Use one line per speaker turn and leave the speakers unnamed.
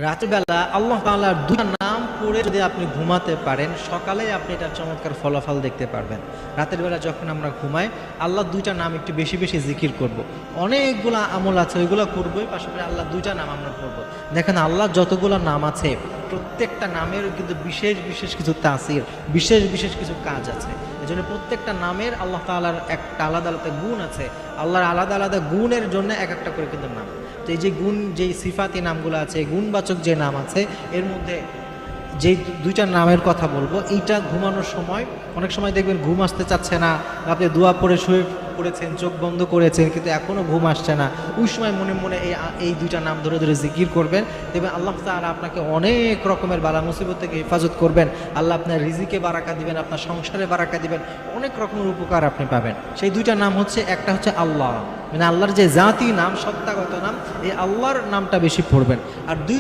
রাতেরবেলা আল্লাহ তাআলার দুইটা নাম পড়ে যদি আপনি ঘুমাতে পারেন, সকালে আপনি এটার চমৎকার ফলাফল দেখতে পারবেন। রাতের বেলা যখন আমরা ঘুমাই, আল্লাহর দুইটা নাম একটু বেশি বেশি জিকির করব। অনেকগুলা আমল আছে, ওইগুলো করবোই, পাশাপাশি আল্লাহর দুইটা নাম আমরা পড়বো। দেখেন, আল্লাহর যতগুলো নাম আছে, প্রত্যেকটা নামের কিন্তু বিশেষ বিশেষ কিছু তাসির, বিশেষ বিশেষ কিছু কাজ আছে। এই জন্য প্রত্যেকটা নামের আল্লাহ তাআলার একটা আলাদা আলাদা গুণ আছে। আল্লাহর আলাদা আলাদা গুণের জন্য এক একটা করে কিন্তু নাম। তো এই যে গুণ, যেই সিফাতি নামগুলো আছে, গুণবাচক যে নাম আছে, এর মধ্যে যেই দুইটা নামের কথা বলবো, এইটা ঘুমানোর সময় অনেক সময় দেখবেন ঘুম আসতে চাচ্ছে না, আপনি দোয়া পড়ে শুয়ে পড়েছেন, চোখ বন্ধ করেছেন, কিন্তু এখনও ঘুম আসছে না। ওই সময় মনে মনে এই দুইটা নাম ধরে ধরে জিকির করবেন, দেখবেন আল্লাহ তাআলা আপনাকে অনেক রকমের বালা মুসিবত থেকে হেফাজত করবেন। আল্লাহ আপনার রিজিকে বারাকা দিবেন, আপনার সংসারে বারাকা দিবেন, অনেক রকমের উপকার আপনি পাবেন। সেই দুইটা নাম হচ্ছে, একটা হচ্ছে আল্লাহ, মানে আল্লাহর যে জাতি নাম, সত্তাগত নাম, এই আল্লাহর নামটা বেশি পড়বেন। আর দুই